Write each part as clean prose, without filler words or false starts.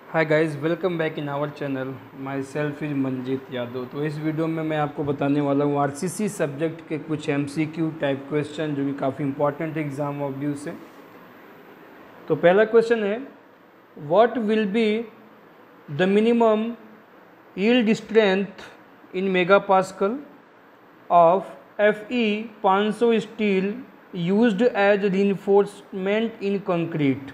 Hi guys, welcome back in our channel. My self is Manjeet Yadav. तो इस video में मैं आपको बताने वाला हूँ आरसीसी सब्जेक्ट के कुछ एमसीक्यू टाइप क्वेश्चन जो कि काफ़ी इंपॉर्टेंट है एग्ज़ाम ऑफ व्यू से। तो पहला क्वेश्चन है, what will be the minimum yield strength in mega pascal of FE 500 steel used as reinforcement in concrete.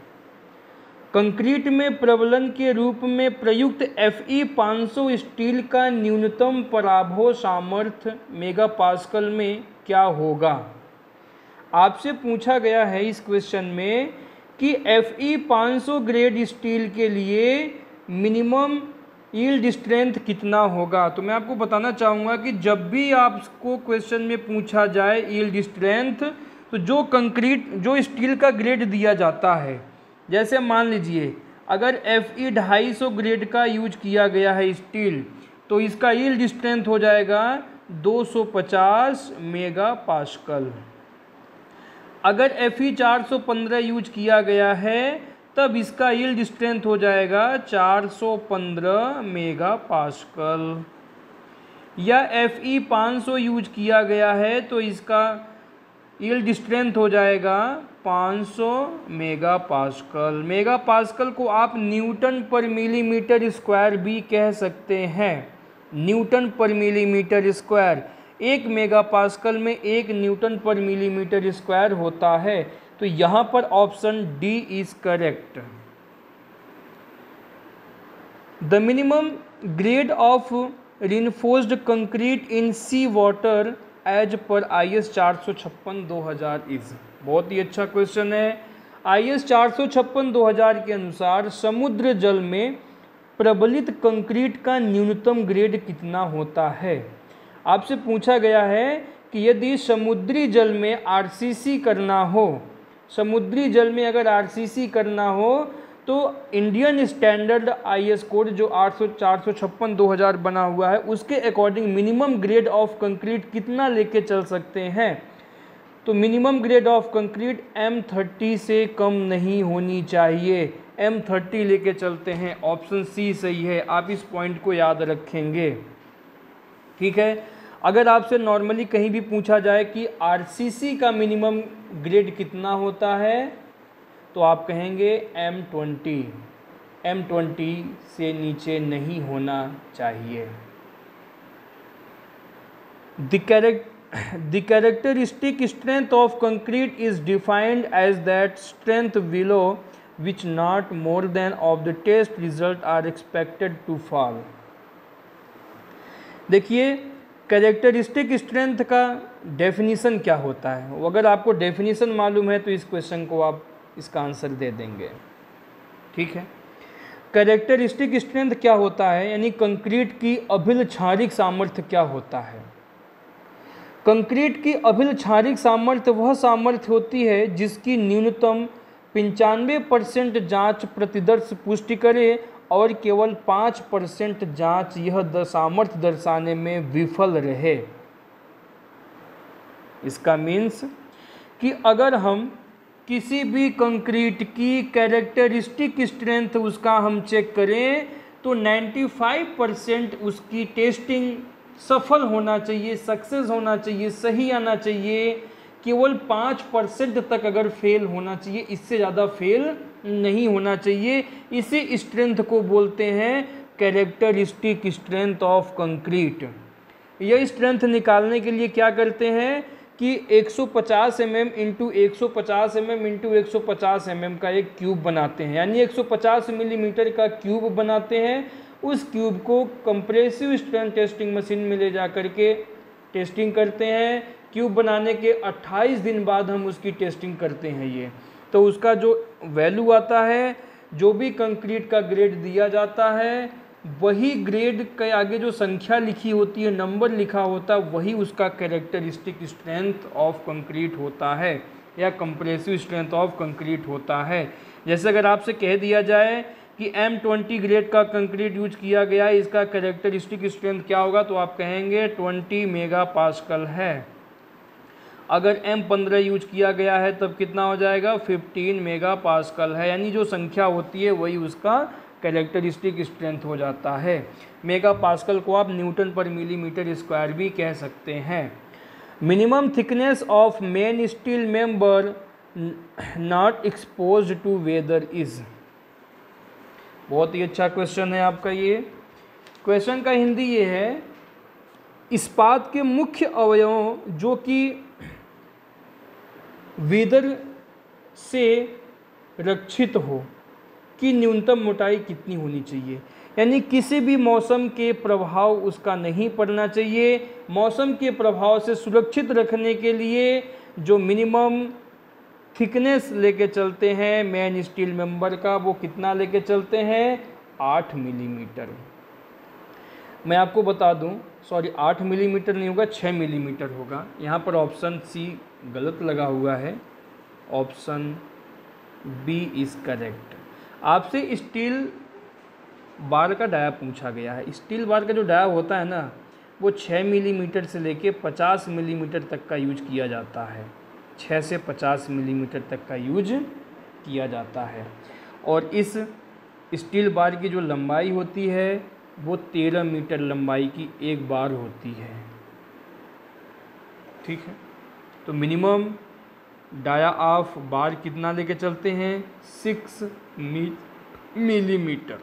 Concrete में प्रबलन के रूप में प्रयुक्त FE 500 स्टील का न्यूनतम पराभव सामर्थ्य मेगापास्कल में क्या होगा। आपसे पूछा गया है इस क्वेश्चन में कि FE 500 ग्रेड स्टील के लिए मिनिमम यील्ड स्ट्रेंथ कितना होगा। तो मैं आपको बताना चाहूँगा कि जब भी आपको क्वेश्चन में पूछा जाए यील्ड स्ट्रेंथ, तो जो स्टील का ग्रेड दिया जाता है, जैसे मान लीजिए अगर FE 250 ग्रेड का यूज किया गया है स्टील, तो इसका यील्ड स्ट्रेंथ हो जाएगा 250 मेगा पास्कल। अगर FE 415 यूज किया गया है तब इसका यील्ड स्ट्रेंथ हो जाएगा 415 मेगा पास्कल। या FE 500 यूज किया गया है तो इसका यील्ड स्ट्रेंथ हो जाएगा 500 मेगा पास्कल। मेगा पास्कल को आप न्यूटन पर मिलीमीटर स्क्वायर भी कह सकते हैं। न्यूटन पर मिलीमीटर स्क्वायर, 1 मेगा पास्कल में 1 न्यूटन पर मिलीमीटर स्क्वायर होता है। तो यहाँ पर option D is correct. The minimum grade of reinforced concrete in sea water as per IS 456/2000 is. बहुत ही अच्छा क्वेश्चन है। IS 456/2000 के अनुसार समुद्र जल में प्रबलित कंक्रीट का न्यूनतम ग्रेड कितना होता है। आपसे पूछा गया है कि यदि समुद्री जल में RCC करना हो, समुद्री जल में अगर RCC करना हो तो इंडियन स्टैंडर्ड IS कोड जो 456/2000 बना हुआ है उसके according minimum grade of concrete कितना लेके चल सकते हैं। तो minimum grade of concrete M30 से कम नहीं होनी चाहिए। M30 लेके चलते हैं। ऑप्शन सी सही है। आप इस पॉइंट को याद रखेंगे, ठीक है। अगर आपसे नॉर्मली कहीं भी पूछा जाए कि RCC का मिनिमम ग्रेड कितना होता है तो आप कहेंगे M20 से नीचे नहीं होना चाहिए। The characteristic strength of concrete is defined as that strength below which not more than of the test result are expected to fall। देखिए, कैरेक्टरिस्टिक स्ट्रेंथ का डेफिनीसन क्या होता है। अगर आपको डेफिनीसन मालूम है तो इस क्वेश्चन को आप इसका आंसर दे देंगे, ठीक है। कैरेक्टरिस्टिक स्ट्रेंथ क्या होता है, यानी कंक्रीट की अभिल क्षारिक सामर्थ्य क्या होता है। कंक्रीट की अभिल क्षारिक सामर्थ्य वह सामर्थ्य होती है जिसकी न्यूनतम 95% जाँच प्रतिदर्श पुष्टि करे और केवल 5% जाँच यह सामर्थ्य दर्शाने में विफल रहे। इसका मीन्स कि अगर हम किसी भी कंक्रीट की कैरेक्टरिस्टिक स्ट्रेंथ उसका हम चेक करें तो 95% उसकी टेस्टिंग सफल होना चाहिए, सक्सेस होना चाहिए, सही आना चाहिए। केवल 5% तक अगर फेल होना चाहिए, इससे ज़्यादा फेल नहीं होना चाहिए। इसी स्ट्रेंथ को बोलते हैं कैरेक्टरिस्टिक स्ट्रेंथ ऑफ कंक्रीट। यह स्ट्रेंथ निकालने के लिए क्या करते हैं कि 150 mm into 150 mm into 150 mm का एक क्यूब बनाते हैं, यानी 150 मिलीमीटर का क्यूब बनाते हैं। उस क्यूब को कंप्रेसिव स्ट्रेंथ टेस्टिंग मशीन में ले जा कर के टेस्टिंग करते हैं। क्यूब बनाने के 28 दिन बाद हम उसकी टेस्टिंग करते हैं। ये तो उसका जो वैल्यू आता है, जो भी कंक्रीट का ग्रेड दिया जाता है, वही ग्रेड के आगे जो संख्या लिखी होती है, नंबर लिखा होता है, वही उसका कैरेक्टरिस्टिक स्ट्रेंथ ऑफ कंक्रीट होता है या कंप्रेसिव स्ट्रेंथ ऑफ कंक्रीट होता है। जैसे अगर आपसे कह दिया जाए कि M20 ग्रेड का कंक्रीट यूज किया गया है, इसका कैरेक्टरिस्टिक स्ट्रेंथ क्या होगा, तो आप कहेंगे 20 मेगा पास्कल है। अगर M15 यूज किया गया है तब कितना हो जाएगा, 15 मेगा पास्कल है। यानी जो संख्या होती है वही उसका कैरेक्टरिस्टिक स्ट्रेंथ हो जाता है। मेगा पास्कल को आप न्यूटन पर मिलीमीटर स्क्वायर भी कह सकते हैं। Minimum thickness of main steel member not exposed to weather is. बहुत ही अच्छा क्वेश्चन है आपका ये। क्वेश्चन का हिंदी ये है, इस्पात के मुख्य अवयवों जो कि वेदर से रक्षित हो की न्यूनतम मोटाई कितनी होनी चाहिए। यानी किसी भी मौसम के प्रभाव उसका नहीं पड़ना चाहिए। मौसम के प्रभाव से सुरक्षित रखने के लिए जो मिनिमम थिकनेस लेके चलते हैं मेन स्टील मेंबर का, वो कितना लेके चलते हैं, 8 मिलीमीटर। मैं आपको बता दूं, सॉरी 8 मिलीमीटर नहीं होगा, 6 मिलीमीटर होगा। यहाँ पर ऑप्शन सी गलत लगा हुआ है, ऑप्शन बी इज़ करेक्ट। आपसे स्टील बार का डाया पूछा गया है। स्टील बार का जो डाया होता है ना, वो 6 मिलीमीटर से लेके 50 मिलीमीटर तक का यूज किया जाता है। 6 से 50 मिलीमीटर तक का यूज किया जाता है। और इस स्टील बार की जो लंबाई होती है वो 13 मीटर लंबाई की एक बार होती है। ठीक है, तो मिनिमम डाया ऑफ बार कितना लेके चलते हैं, 6 millimetre.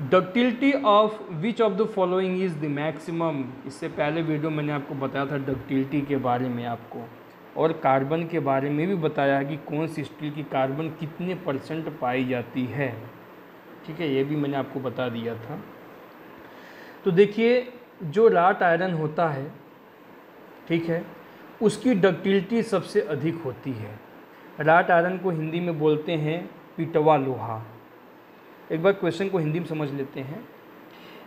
Ductility of which of the following is the maximum. इससे पहले वीडियो मैंने आपको बताया था डक्टिलिटी के बारे में आपको, और कार्बन के बारे में भी बताया है कि कौन सी स्टील की कार्बन कितने % पाई जाती है। ठीक है, ये भी मैंने आपको बता दिया था। तो देखिए, जो राट आयरन होता है, ठीक है, उसकी डक्टिलिटी सबसे अधिक होती है। राट आयरन को हिंदी में बोलते हैं पिटवा लोहा। एक बार क्वेश्चन को हिंदी में समझ लेते हैं।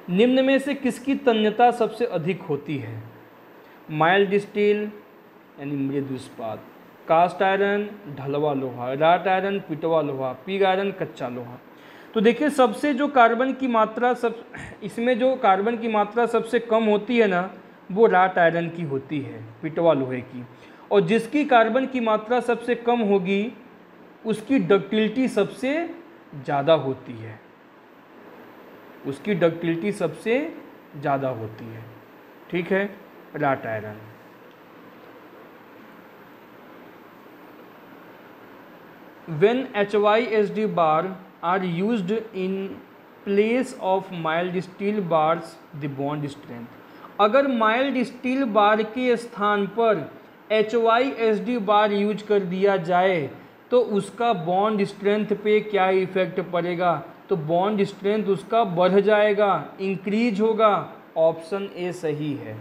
निम्न में से किसकी तन्यता सबसे अधिक होती है, माइल्ड स्टील यानी मृदु इस्पात, कास्ट आयरन ढलवा लोहा, राट आयरन पिटवा लोहा, पिग आयरन कच्चा लोहा। तो देखिए, सबसे जो कार्बन की मात्रा इसमें जो कार्बन की मात्रा सबसे कम होती है ना, वो राट आयरन की होती है, पिटवा लोहे की। और जिसकी कार्बन की मात्रा सबसे कम होगी उसकी डक्टिलिटी सबसे ज़्यादा होती है, उसकी डक्टिलिटी सबसे ज़्यादा होती है। ठीक है, rot iron. When HYSD bar are used in place of mild steel bars, the bond strength। अगर माइल्ड स्टील बार के स्थान पर HYSD बार यूज कर दिया जाए तो उसका बॉन्ड स्ट्रेंथ पे क्या इफेक्ट पड़ेगा, तो बॉन्ड स्ट्रेंथ उसका बढ़ जाएगा, इंक्रीज होगा। ऑप्शन ए सही है।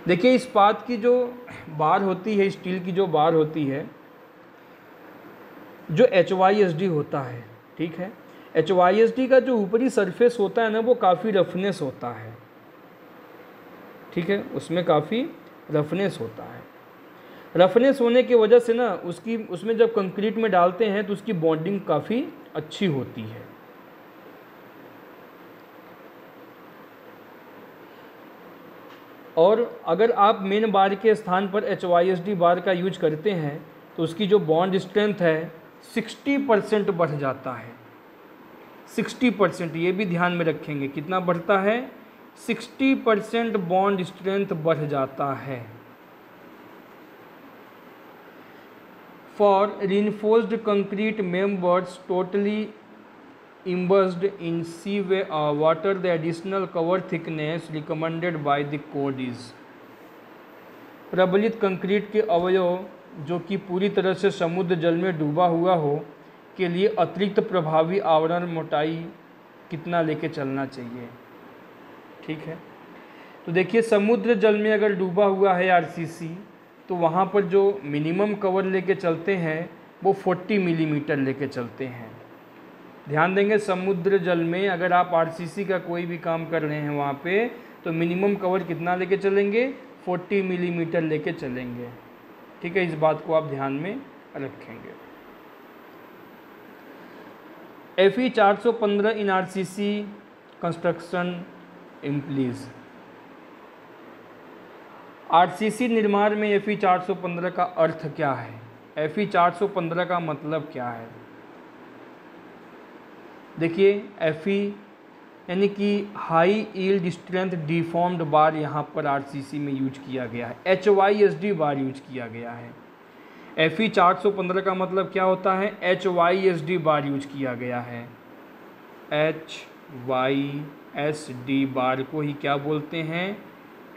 देखिए, इस्पात की जो बार होती है, स्टील की जो बार होती है, जो HYSD होता है, ठीक है, HYSD का जो ऊपरी सरफेस होता है ना, वो काफ़ी रफनेस होता है। ठीक है, उसमें काफ़ी रफनेस होता है। रफनेस होने की वजह से ना उसमें जब कंक्रीट में डालते हैं तो उसकी बॉन्डिंग काफ़ी अच्छी होती है। और अगर आप मेन बार के स्थान पर HYSD बार का यूज करते हैं तो उसकी जो बॉन्ड स्ट्रेंथ है 60% बढ़ जाता है। 60%, ये भी ध्यान में रखेंगे, कितना बढ़ता है, 60% बॉन्ड स्ट्रेंथ बढ़ जाता है। For reinforced concrete members totally immersed in sea water, the additional cover thickness recommended by the code is। प्रबलित कंक्रीट के अवयव जो कि पूरी तरह से समुद्र जल में डूबा हुआ हो के लिए अतिरिक्त प्रभावी आवरण मोटाई कितना लेके चलना चाहिए। ठीक है, तो देखिए, समुद्र जल में अगर डूबा हुआ है RCC तो वहाँ पर जो मिनिमम कवर लेके चलते हैं वो 40 मिलीमीटर लेके चलते हैं। ध्यान देंगे, समुद्र जल में अगर आप RCC का कोई भी काम कर रहे हैं वहाँ पे, तो मिनिमम कवर कितना लेके चलेंगे, 40 मिलीमीटर लेके चलेंगे। ठीक है, इस बात को आप ध्यान में रखेंगे। FE 415 इन RCC कंस्ट्रक्शन इम्प्लीज। RCC निर्माण में FE 415 का अर्थ क्या है, FE 415 का मतलब क्या है। देखिए Fe यानी कि हाई यील्ड स्ट्रेंथ डिफॉर्म्ड बार यहाँ पर आरसीसी में यूज किया गया है, HYSD बार यूज किया गया है। Fe 415 का मतलब क्या होता है, HYSD बार यूज किया गया है। HYSD बार को ही क्या बोलते हैं,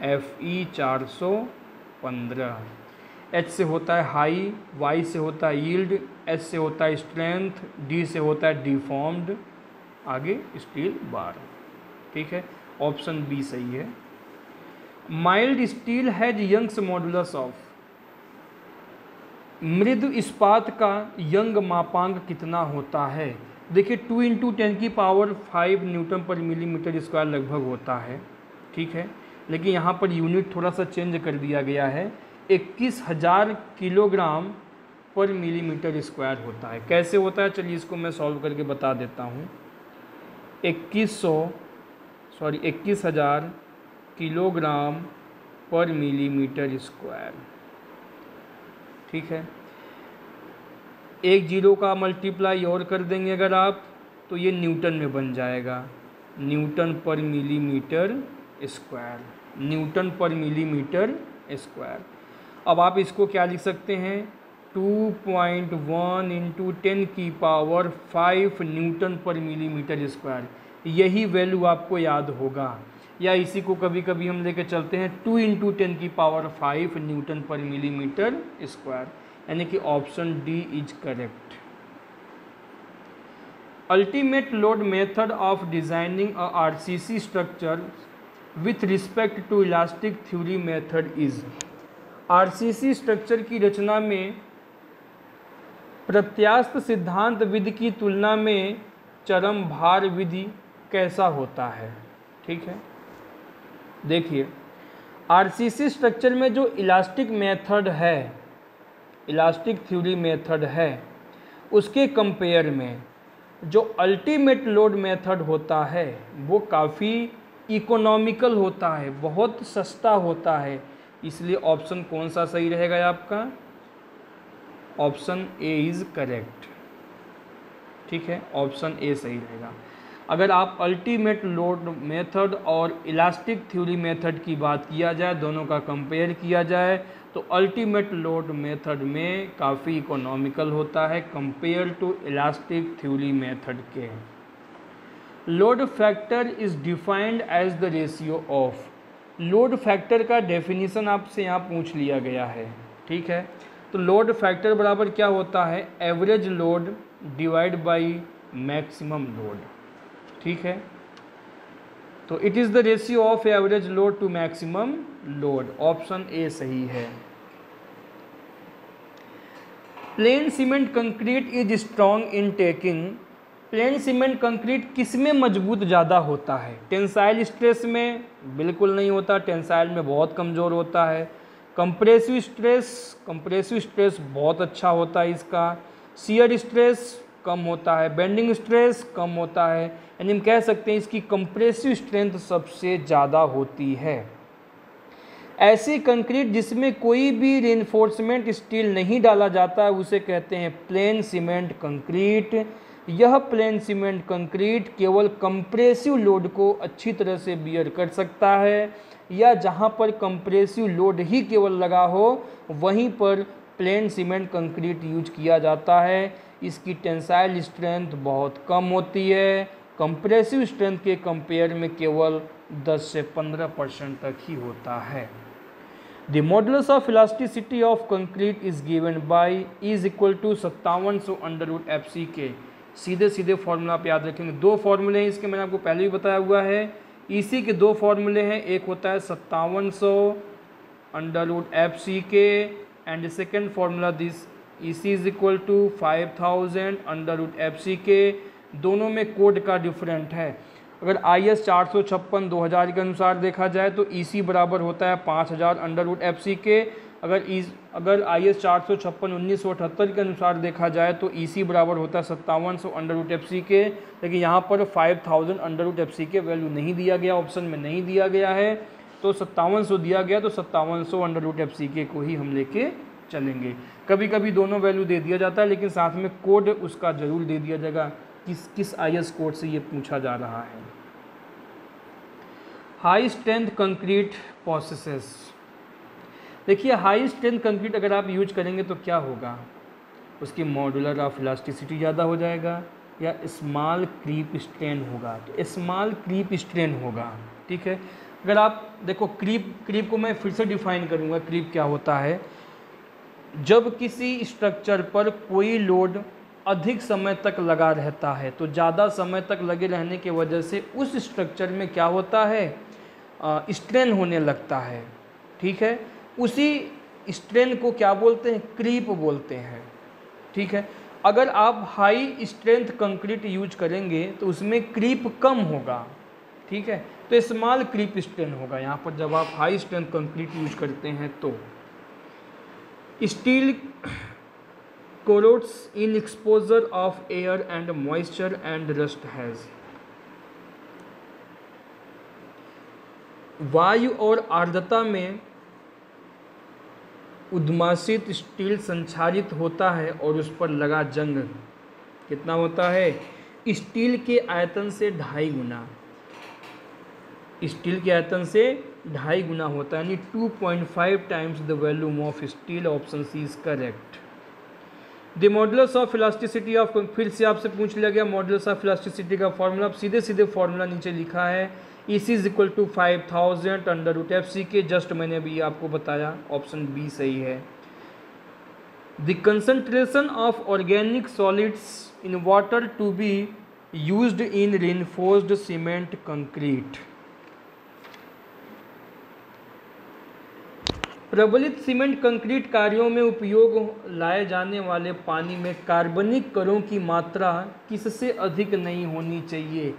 Fe 415। H से होता है हाई, Y से होता है यील्ड, S से होता है स्ट्रेंथ, D से होता है डिफॉर्म्ड, आगे स्टील बार। ठीक है, ऑप्शन बी सही है। Mild steel has Young's modulus of, मृदु इस्पात का यंग मापांक कितना होता है। देखिए 2 × 10⁵ न्यूटन पर मिलीमीटर स्क्वायर लगभग होता है। ठीक है, लेकिन यहाँ पर यूनिट थोड़ा सा चेंज कर दिया गया है, 21,000 किलोग्राम पर मिलीमीटर स्क्वायर होता है। कैसे होता है, चलिए इसको मैं सॉल्व करके बता देता हूँ। 21,000 किलोग्राम पर मिलीमीटर स्क्वायर। ठीक है, एक जीरो का मल्टीप्लाई और कर देंगे अगर आप, तो ये न्यूटन में बन जाएगा, न्यूटन पर मिलीमीटर स्क्वायर, न्यूटन पर मिलीमीटर स्क्वायर। अब आप इसको क्या लिख सकते हैं, 2.1 × 10⁵ न्यूटन पर मिलीमीटर स्क्वायर। यही वैल्यू आपको याद होगा, या इसी को कभी कभी हम लेके चलते हैं 2 × 10⁵ न्यूटन पर मिलीमीटर स्क्वायर, यानी कि option D is correct. Ultimate load method of designing a RCC structure with respect to elastic theory method is. RCC structure की रचना में प्रत्यास्थ सिद्धांत विधि की तुलना में चरम भार विधि कैसा होता है। ठीक है, देखिए आरसीसी स्ट्रक्चर में जो इलास्टिक मेथड है, इलास्टिक थ्योरी मेथड है, उसके कंपेयर में जो अल्टीमेट लोड मेथड होता है वो काफ़ी इकोनॉमिकल होता है, बहुत सस्ता होता है। इसलिए ऑप्शन कौन सा सही रहेगा आपका, ऑप्शन ए इज़ करेक्ट। ठीक है, ऑप्शन ए सही रहेगा। अगर आप अल्टीमेट लोड मेथड और इलास्टिक थ्योरी मेथड की बात किया जाए, दोनों का कंपेयर किया जाए, तो अल्टीमेट लोड मेथड में काफ़ी इकोनॉमिकल होता है compare to elastic theory method के। Load factor is defined as the ratio of, load factor का डेफिनेशन आपसे यहाँ पूछ लिया गया है। ठीक है, तो लोड फैक्टर बराबर क्या होता है, average load divide by maximum load. ठीक है, तो it is the ratio of average load to maximum load, option A सही है। Plain cement concrete is strong in taking, plain cement concrete किस में मजबूत ज़्यादा होता है, टेंसाइल स्ट्रेस में बिल्कुल नहीं होता, टेंसाइल में बहुत कमज़ोर होता है। कंप्रेसिव स्ट्रेस बहुत अच्छा होता है इसका, शियर स्ट्रेस कम होता है, बेंडिंग स्ट्रेस कम होता है, यानी हम कह सकते हैं इसकी कंप्रेसिव स्ट्रेंथ सबसे ज़्यादा होती है। ऐसी कंक्रीट जिसमें कोई भी रिइंफोर्समेंट स्टील नहीं डाला जाता है उसे कहते हैं प्लेन सीमेंट कंक्रीट। यह प्लेन सीमेंट कंक्रीट केवल कंप्रेसिव लोड को अच्छी तरह से बियर कर सकता है, या जहां पर कंप्रेसिव लोड ही केवल लगा हो वहीं पर प्लेन सीमेंट कंक्रीट यूज किया जाता है। इसकी टेंसाइल स्ट्रेंथ बहुत कम होती है, कंप्रेसिव स्ट्रेंथ के कंपेयर में केवल 10 से 15% तक ही होता है। The modulus of elasticity of concrete is given by is equal to 5700√fck। सीधे सीधे फॉर्मूला आप याद रखेंगे, दो फॉर्मूले हैं इसके, मैंने आपको पहले भी बताया हुआ है। इसी के दो फॉर्मूले हैं, एक होता है 5700√fck and second formula this EC is equal to 5000√fck। दोनों में कोड का डिफरेंट है। अगर IS 456/2000 के अनुसार देखा जाए तो EC बराबर होता है 5000√fck। अगर IS 456/1978 के अनुसार देखा जाए तो EC बराबर होता है 5700√fck। लेकिन यहाँ पर 5000√fck वैल्यू नहीं दिया गया, ऑप्शन में नहीं दिया गया है, तो 5700 दिया गया, तो 5700√fck को ही हम लेके चलेंगे। कभी कभी दोनों वैल्यू दे दिया जाता है लेकिन साथ में कोड उसका जरूर दे दिया जाएगा। किस IS कोड से ये पूछा जा रहा है। हाई स्ट्रेंथ कंक्रीट प्रोसेसेस, देखिए हाई स्ट्रेंथ कंक्रीट अगर आप यूज करेंगे तो क्या होगा, उसकी मॉड्यूलर ऑफ इलास्टिसिटी ज़्यादा हो जाएगा या स्मॉल क्रीप स्ट्रेन होगा, तो स्मॉल क्रीप स्ट्रेन होगा। ठीक है, अगर आप देखो क्रीप को मैं फिर से डिफाइन करूँगा, क्रीप क्या होता है, जब किसी स्ट्रक्चर पर कोई लोड अधिक समय तक लगा रहता है तो ज़्यादा समय तक लगे रहने की वजह से उस स्ट्रक्चर में क्या होता है, स्ट्रेन होने लगता है। ठीक है, उसी स्ट्रेन को क्या बोलते हैं, क्रीप बोलते हैं। ठीक है, अगर आप हाई स्ट्रेंथ कंक्रीट यूज करेंगे तो उसमें क्रीप कम होगा। ठीक है, तो स्मॉल क्रीप स्ट्रेन होगा यहाँ पर जब आप हाई स्ट्रेंथ कंक्रीट यूज करते हैं। तो steel corrodes in exposure of air and moisture and rust has, वायु और आर्द्रता में उद्वासित स्टील संक्षारित होता है और उस पर लगा जंग कितना होता है, स्टील के आयतन से 2.5 गुना, स्टील के आयतन से 2.5 गुना होता है, यानी 2.5 times the volume of steel. Option C is correct. The modulus of elasticity of, फिर से आपसे पूछ लिया गया मॉडुलस ऑफ इलास्टिसिटी का फॉर्मूला, सीधे फॉर्मूला नीचे लिखा है, EC is equal to 5000 √FC के, जस्ट मैंने अभी आपको बताया, ऑप्शन बी सही है। The concentration of organic solids in water to be used in reinforced cement concrete, प्रबलित सीमेंट कंक्रीट कार्यों में उपयोग लाए जाने वाले पानी में कार्बनिक कणों की मात्रा किससे अधिक नहीं होनी चाहिए,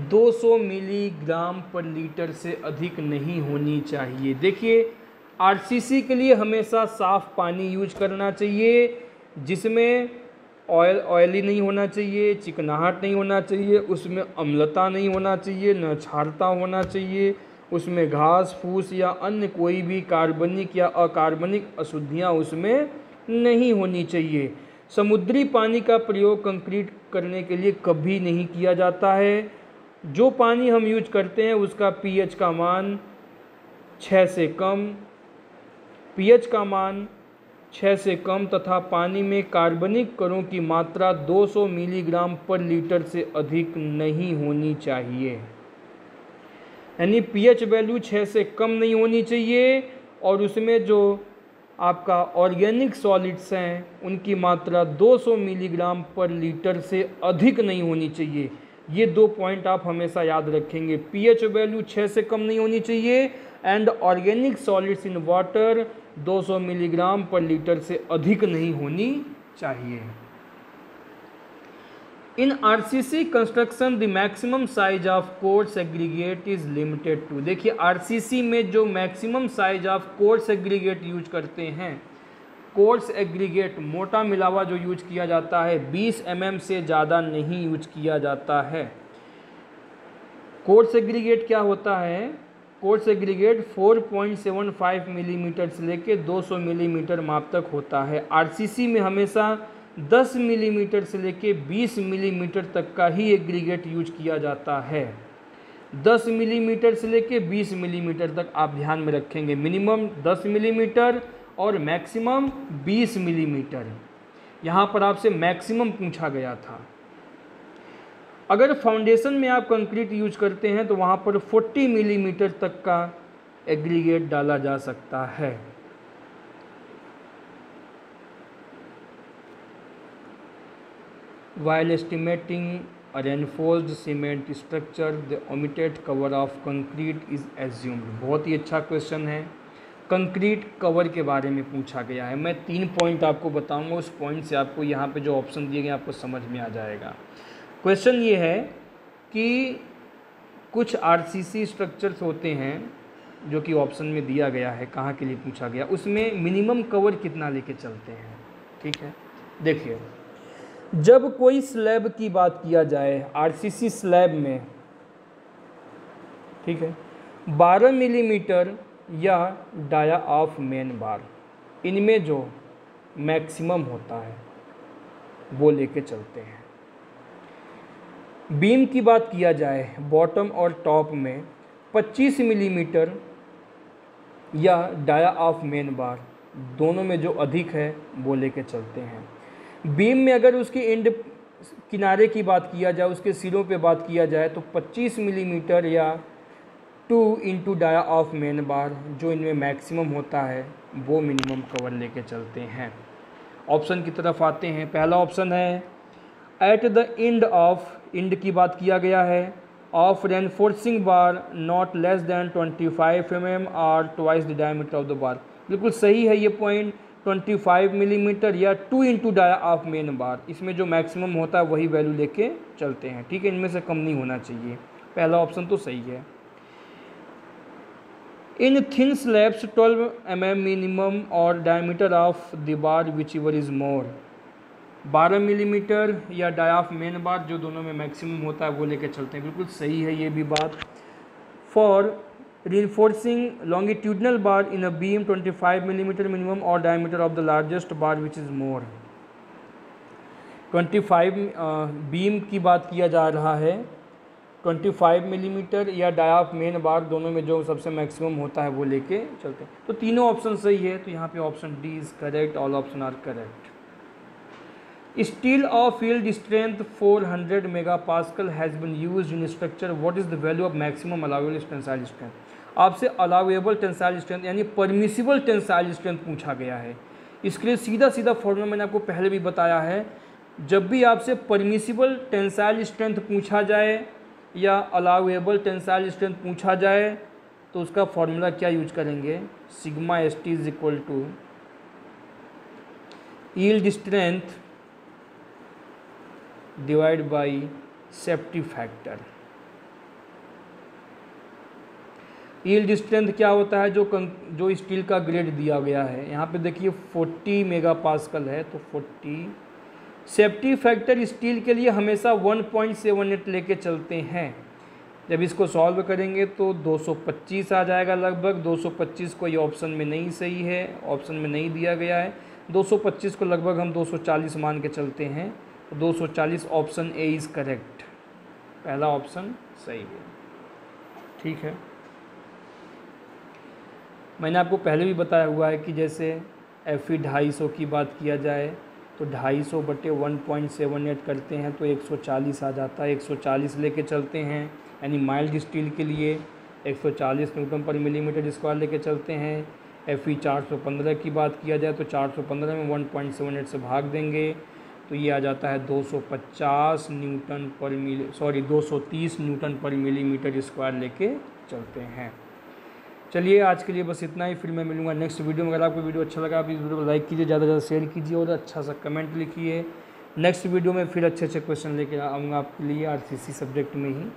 200 मिलीग्राम पर लीटर से अधिक नहीं होनी चाहिए। देखिए आरसीसी के लिए हमेशा साफ पानी यूज करना चाहिए, जिसमें ऑयली नहीं होना चाहिए, चिकनाहट नहीं होना चाहिए, उसमें अम्लता नहीं होना चाहिए, न क्षारता होना चाहिए, उसमें घास फूस या अन्य कोई भी कार्बनिक या अकार्बनिक अशुद्धियाँ उसमें नहीं होनी चाहिए। समुद्री पानी का प्रयोग कंक्रीट करने के लिए कभी नहीं किया जाता है। जो पानी हम यूज करते हैं उसका पीएच का मान 6 से कम, पीएच का मान 6 से कम तथा पानी में कार्बनिक कणों की मात्रा 200 मिलीग्राम पर लीटर से अधिक नहीं होनी चाहिए, यानी पीएच वैल्यू 6 से कम नहीं होनी चाहिए और उसमें जो आपका ऑर्गेनिक सॉलिड्स हैं उनकी मात्रा 200 मिलीग्राम पर लीटर से अधिक नहीं होनी चाहिए। ये 2 पॉइंट आप हमेशा याद रखेंगे, पीएच वैल्यू 6 से कम नहीं होनी चाहिए and organic solids in water 200 milligram पर लीटर से अधिक नहीं होनी चाहिए। In RCC construction the maximum size of coarse aggregate is limited to, देखिए आरसीसी में जो maximum size of coarse aggregate use करते हैं, कोर्स एग्रीगेट मोटा मिलावा जो यूज किया जाता है 20 mm से ज़्यादा नहीं यूज किया जाता है। कोर्स एग्रीगेट क्या होता है, कोर्स एग्रीगेट 4.75 मिलीमीटर से लेके 200 मिलीमीटर माप तक होता है। आरसीसी में हमेशा 10 मिलीमीटर से लेके 20 मिलीमीटर तक का ही एग्रीगेट यूज किया जाता है। 10 मिलीमीटर से लेके 20 मिलीमीटर तक आप ध्यान में रखेंगे, मिनिमम 10 मिलीमीटर और मैक्सिमम 20 मिलीमीटर। यहाँ पर आपसे मैक्सिमम पूछा गया था। अगर फाउंडेशन में आप कंक्रीट यूज करते हैं तो वहाँ पर 40 मिलीमीटर तक का एग्रीगेट डाला जा सकता है। While estimating a reinforced cement structure, the omitted cover of concrete is assumed। बहुत ही अच्छा क्वेश्चन है, कंक्रीट कवर के बारे में पूछा गया है। मैं 3 पॉइंट आपको बताऊंगा, उस पॉइंट से आपको यहाँ पे जो ऑप्शन दिए गए आपको समझ में आ जाएगा। क्वेश्चन ये है कि कुछ आरसीसी स्ट्रक्चर्स होते हैं जो कि ऑप्शन में दिया गया है, कहाँ के लिए पूछा गया, उसमें मिनिमम कवर कितना लेके चलते हैं। ठीक है, देखिए जब कोई स्लैब की बात किया जाए आरसीसी स्लैब में, ठीक है, 12 मिलीमीटर या डाया ऑफ मेन बार, इनमें जो मैक्सिमम होता है वो लेके चलते हैं। बीम की बात किया जाए बॉटम और टॉप में 25 मिलीमीटर या डाया ऑफ मेन बार, दोनों में जो अधिक है वो लेके चलते हैं। बीम में अगर उसकी एंड किनारे की बात किया जाए, उसके सिरों पे बात किया जाए तो 25 मिलीमीटर या 2 into dia of main bar, जो इनमें मैक्सिमम होता है वो मिनिमम कवर लेके चलते हैं। ऑप्शन की तरफ आते हैं। पहला ऑप्शन है at the end of, end की बात किया गया है, of reinforcing bar not less than 25 mm और twice the diameter of the bar. बिल्कुल सही है ये पॉइंट। 25 मिलीमीटर या 2 into dia of main bar, इसमें जो मैक्सिमम होता है वही वैल्यू लेके चलते हैं। ठीक है, इनमें से कम नहीं होना चाहिए। पहला ऑप्शन तो सही है। इन थिन स्लैब्स 12 mm मिनिमम और diameter of the bar which ever is more, 12 millimetre या डाया ऑफ मेन बार, जो दोनों में मैक्सिमम होता है वो लेके चलते हैं। बिल्कुल सही है ये भी बात। For reinforcing longitudinal bar in a beam 25 mm minimum or diameter of the largest bar which is more। 25 beam की बात किया जा रहा है, 25 मिलीमीटर या डाया ऑफ मेन बार, दोनों में जो सबसे मैक्सिमम होता है वो लेके चलते हैं। तो तीनों ऑप्शन सही है, तो यहाँ पे option D is correct, all option are correct. Steel of field strength 400 megapascal has been used in structure, what is the value of maximum allowable tensile strength. आपसे अलाउएबल टेंसाइल स्ट्रेंथ यानी permissible tensile strength पूछा गया है। इसके लिए सीधा सीधा formula मैंने आपको पहले भी बताया है, जब भी आपसे परमिसिबल टेंसाइल स्ट्रेंथ पूछा जाए या अलाउएबल टेंसाइल स्ट्रेंथ पूछा जाए तो उसका फॉर्मूला क्या यूज करेंगे, sigma s t is equal to yield strength divide by safety factor. Yield strength क्या होता है, जो स्टील का ग्रेड दिया गया है, यहाँ पे देखिए 40 मेगापास्कल है तो 40। सेफ्टी फैक्टर स्टील के लिए हमेशा 1.78 लेके चलते हैं। जब इसको सॉल्व करेंगे तो 225 आ जाएगा लगभग। 225 को ये ऑप्शन में नहीं सही है, ऑप्शन में नहीं दिया गया है। 225 को लगभग हम 240 मान के चलते हैं। 240 ऑप्शन ए इज़ करेक्ट, पहला ऑप्शन सही है। ठीक है, मैंने आपको पहले भी बताया हुआ है कि जैसे FE 250 की बात किया जाए तो 250 बटे 1.78 करते हैं तो 140 आ जाता है। 140 लेके चलते हैं, यानी माइल्ड स्टील के लिए 140 न्यूटन पर मिलीमीटर स्क्वायर लेके चलते हैं। FE 415 की बात किया जाए तो 415 में 1.78 से भाग देंगे तो ये आ जाता है 230 न्यूटन पर 230 न्यूटन पर मिलीमीटर स्क्वायर लेके चलते हैं। चलिए आज के लिए बस इतना ही, फिर मैं मिलूंगा नेक्स्ट वीडियो में। अगर आपको वीडियो अच्छा लगा आप इस वीडियो को लाइक कीजिए, ज़्यादा से ज़्यादा शेयर कीजिए और अच्छा सा कमेंट लिखिए। नेक्स्ट वीडियो में फिर अच्छे अच्छे क्वेश्चन लेके आऊँगा आपके लिए RCC सब्जेक्ट में ही।